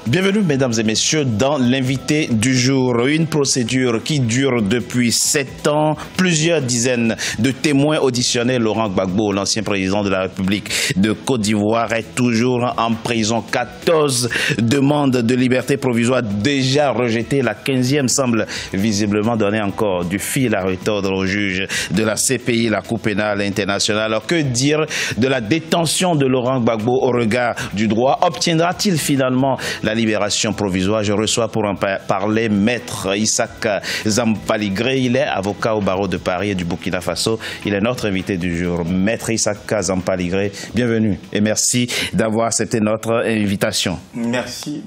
Bienvenue, mesdames et messieurs, dans l'invité du jour. Une procédure qui dure depuis 7 ans. Plusieurs dizaines de témoins auditionnés. Laurent Gbagbo, l'ancien président de la République de Côte d'Ivoire, est toujours en prison. 14 demandes de liberté provisoire déjà rejetées. La 15e semble visiblement donner encore du fil à retordre aux juges de la CPI, la Cour pénale internationale. Alors, que dire de la détention de Laurent Gbagbo au regard du droit? Obtiendra-t-il finalement la libération provisoire? Je reçois pour en parler Maître Issaka Zampaligré. Il est avocat au barreau de Paris et du Burkina Faso. Il est notre invité du jour. Maître Issaka Zampaligré, bienvenue et merci d'avoir accepté notre invitation. Merci.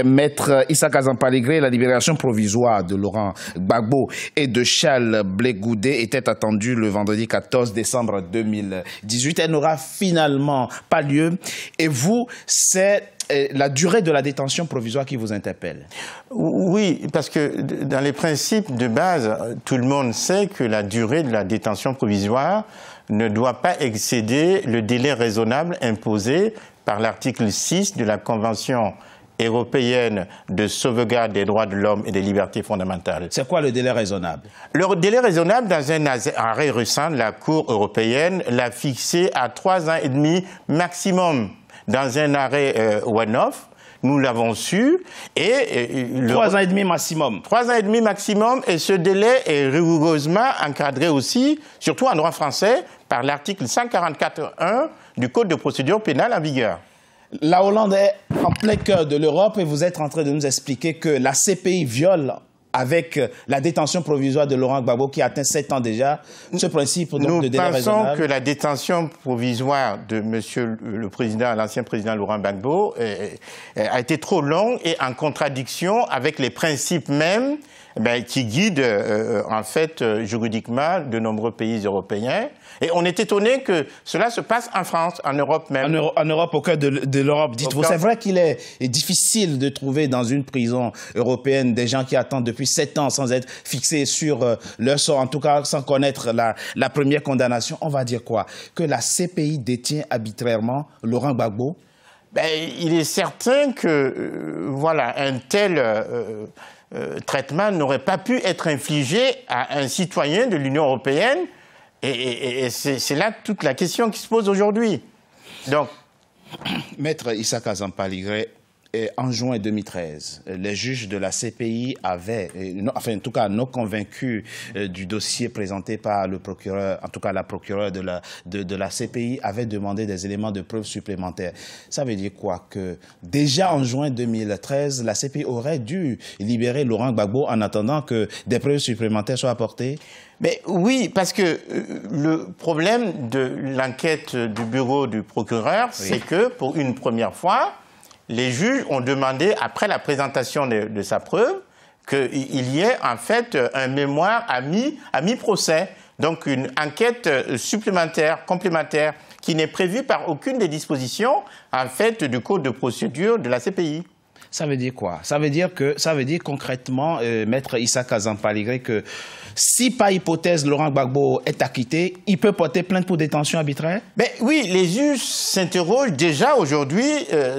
Maître Issaka Zampaligré, la libération provisoire de Laurent Gbagbo et de Charles Blé Goudé était attendue le vendredi 14 décembre 2018. Elle n'aura finalement pas lieu. Et vous, c'est la durée de la détention provisoire qui vous interpelle? Oui, parce que dans les principes de base, tout le monde sait que la durée de la détention provisoire ne doit pas excéder le délai raisonnable imposé par l'article 6 de la Convention européenne de sauvegarde des droits de l'homme et des libertés fondamentales. C'est quoi le délai raisonnable? Le délai raisonnable, dans un arrêt récent de la Cour européenne, l'a fixé à 3 ans et demi maximum. Dans un arrêt one-off, nous l'avons su. Et 3 ans et demi maximum. 3 ans et demi maximum, et ce délai est rigoureusement encadré aussi, surtout en droit français, par l'article 144.1 du Code de procédure pénale en vigueur. La Hollande est en plein cœur de l'Europe et vous êtes en train de nous expliquer que la CPI viole avec la détention provisoire de Laurent Gbagbo qui atteint 7 ans déjà, ce principe donc, de délai raisonnable. Nous pensons que la détention provisoire de monsieur le président, l'ancien président Laurent Gbagbo a été trop longue et en contradiction avec les principes mêmes qui guident en fait juridiquement de nombreux pays européens. Et on est étonné que cela se passe en France, en Europe même. En Europe, au cœur de l'Europe, dites-vous. C'est vrai qu'il est difficile de trouver dans une prison européenne des gens qui attendent depuis 7 ans sans être fixés sur leur sort, en tout cas sans connaître la première condamnation. On va dire quoi? Que la CPI détient arbitrairement Laurent Gbagbo? Il est certain que voilà, un tel traitement n'aurait pas pu être infligé à un citoyen de l'Union européenne. Et c'est là toute la question qui se pose aujourd'hui. Donc, Maître Issaka Zampaligré, en juin 2013, les juges de la CPI avaient, enfin en tout cas non convaincus du dossier présenté par le procureur, en tout cas la procureure de la CPI, avait demandé des éléments de preuve supplémentaires. Ça veut dire quoi? Que déjà en juin 2013, la CPI aurait dû libérer Laurent Gbagbo en attendant que des preuves supplémentaires soient apportées? Mais oui, parce que le problème de l'enquête du bureau du procureur, c'est que pour une première fois, les juges ont demandé, après la présentation de sa preuve, qu'il y ait en fait un mémoire à mi-procès, donc une enquête supplémentaire, complémentaire, qui n'est prévue par aucune des dispositions en fait du code de procédure de la CPI. Ça veut dire quoi? Ça veut dire concrètement, Maître Issaka Zampaligré, que si par hypothèse Laurent Gbagbo est acquitté, il peut porter plainte pour détention arbitraire? Mais oui, les juges s'interrogent déjà aujourd'hui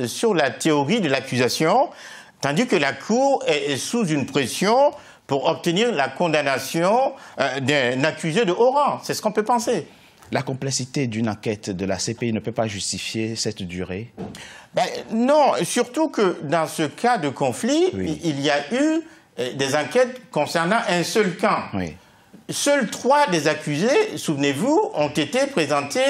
sur la théorie de l'accusation, tandis que la Cour est sous une pression pour obtenir la condamnation d'un accusé de haut rang. C'est ce qu'on peut penser. La complexité d'une enquête de la CPI ne peut pas justifier cette durée? Non, surtout que dans ce cas de conflit, il y a eu des enquêtes concernant un seul camp. Oui. Seuls 3 des accusés, souvenez-vous, ont été présentés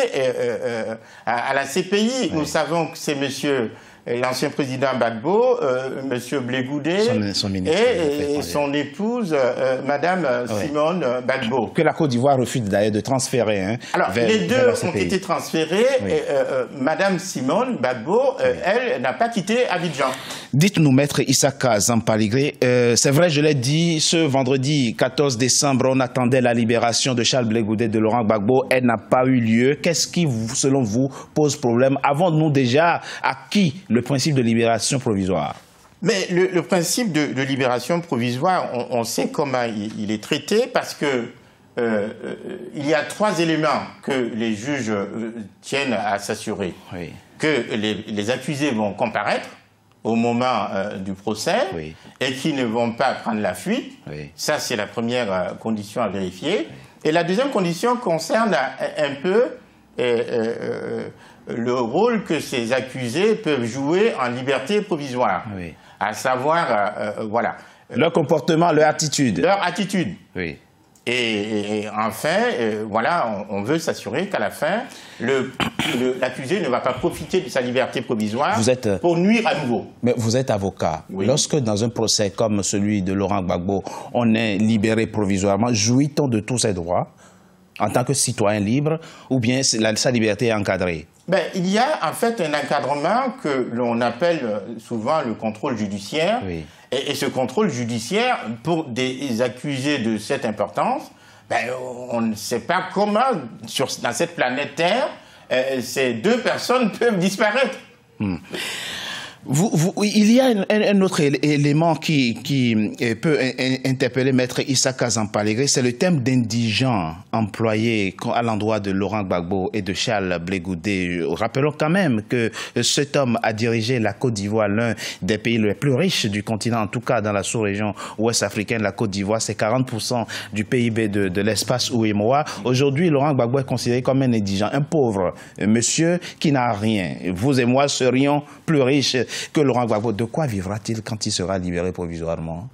à la CPI. Oui. Nous savons que c'est monsieur l'ancien président Gbagbo, monsieur Blé Goudé, et son épouse, madame Simone Gbagbo. Que la Côte d'Ivoire refuse d'ailleurs de transférer. Alors, les deux ont été transférés. Et, madame Simone Gbagbo, elle, n'a pas quitté Abidjan. Dites-nous, Maître Issaka Zampaligré, c'est vrai, je l'ai dit, ce vendredi 14 décembre, on attendait la libération de Charles Blé Goudé de Laurent Gbagbo. Elle n'a pas eu lieu. Qu'est-ce qui, selon vous, pose problème? Avons-nous déjà acquis le principe de libération provisoire? Mais le principe de libération provisoire, on sait comment il est traité parce que il y a 3 éléments que les juges tiennent à s'assurer. Oui. Que les accusés vont comparaître, au moment du procès et qui ne vont pas prendre la fuite. Ça, c'est la première condition à vérifier. Et la deuxième condition concerne un peu le rôle que ces accusés peuvent jouer en liberté provisoire. À savoir, voilà. Leur comportement, leur attitude. Leur attitude. Oui. Et enfin, voilà, on veut s'assurer qu'à la fin, l'accusé ne va pas profiter de sa liberté provisoire pour nuire à nouveau. Mais vous êtes avocat. Oui. Lorsque dans un procès comme celui de Laurent Gbagbo, on est libéré provisoirement, jouit-on de tous ses droits en tant que citoyen libre ou bien sa liberté est encadrée? Ben, il y a en fait un encadrement que l'on appelle souvent le contrôle judiciaire. Oui. Et ce contrôle judiciaire, pour des accusés de cette importance, ben, on ne sait pas comment, dans cette planète Terre, ces deux personnes peuvent disparaître. Il y a un autre élément qui peut interpeller Maître Issaka Zampaligré, c'est le terme d'indigent employé à l'endroit de Laurent Gbagbo et de Charles Blé Goudé. Rappelons quand même que cet homme a dirigé la Côte d'Ivoire, l'un des pays les plus riches du continent, en tout cas dans la sous-région ouest africaine. La Côte d'Ivoire, c'est 40% du PIB de l'espace ouïmois. Aujourd'hui, Laurent Gbagbo est considéré comme un indigent, un pauvre monsieur qui n'a rien. Vous et moi serions plus riches que Laurent Gbagbo. De quoi vivra-t-il quand il sera libéré provisoirement?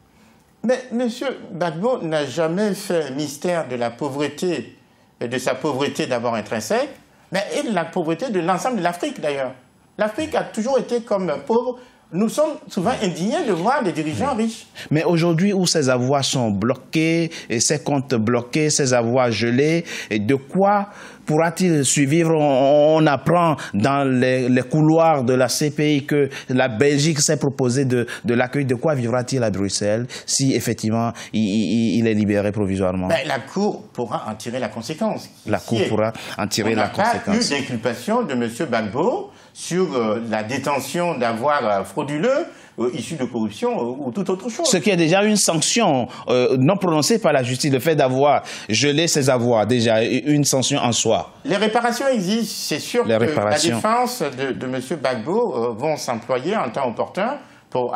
Mais M. Gbagbo n'a jamais fait mystère de la pauvreté, de sa pauvreté d'abord intrinsèque, mais et de la pauvreté de l'ensemble de l'Afrique d'ailleurs. L'Afrique a toujours été comme pauvre. Nous sommes souvent indignés de voir des dirigeants riches. Mais aujourd'hui où ses avoirs sont bloqués, et ses comptes bloqués, ses avoirs gelés, et de quoi pourra-t-il survivre? On apprend dans les couloirs de la CPI que la Belgique s'est proposé de l'accueil. De quoi vivra-t-il à Bruxelles si effectivement il est libéré provisoirement? Ben, la Cour pourra en tirer la conséquence. La Cour pourra en tirer la conséquence. On n'a pas eu d'inculpation de M. Gbagbo sur la détention d'avoirs frauduleux issus de corruption ou toute autre chose. Ce qui est déjà une sanction non prononcée par la justice, le fait d'avoir gelé ses avoirs, déjà une sanction en soi. Les réparations existent, c'est sûr que la défense de M. Gbagbo vont s'employer en temps opportun pour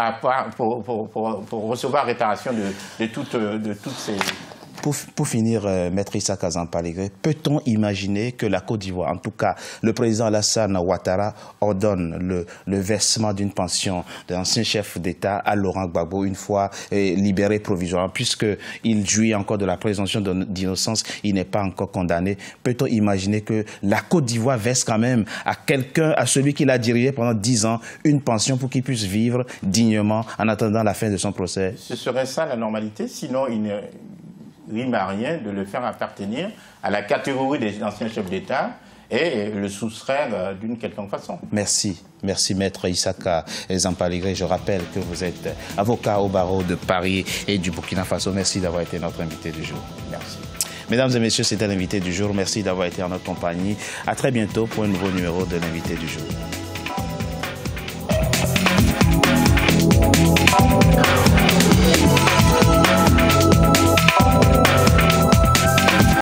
recevoir réparation de toutes ces... Pour finir, Maître Issaka Zampaligré, peut-on imaginer que la Côte d'Ivoire, en tout cas le président Alassane Ouattara, ordonne le versement d'une pension de l'ancien chef d'État à Laurent Gbagbo une fois libéré provisoirement, puisqu'il jouit encore de la présomption d'innocence, il n'est pas encore condamné. Peut-on imaginer que la Côte d'Ivoire verse quand même à quelqu'un, à celui qui l'a dirigé pendant 10 ans, une pension pour qu'il puisse vivre dignement en attendant la fin de son procès? Ce serait ça la normalité, sinon il ne rime à rien de le faire appartenir à la catégorie des anciens chefs d'État et le soustraire d'une quelconque façon. Merci. Merci Maître Issaka Zampaligré. Je rappelle que vous êtes avocat au barreau de Paris et du Burkina Faso. Merci d'avoir été notre invité du jour. Merci. Mesdames et messieurs, c'était l'invité du jour. Merci d'avoir été en notre compagnie. À très bientôt pour un nouveau numéro de l'invité du jour.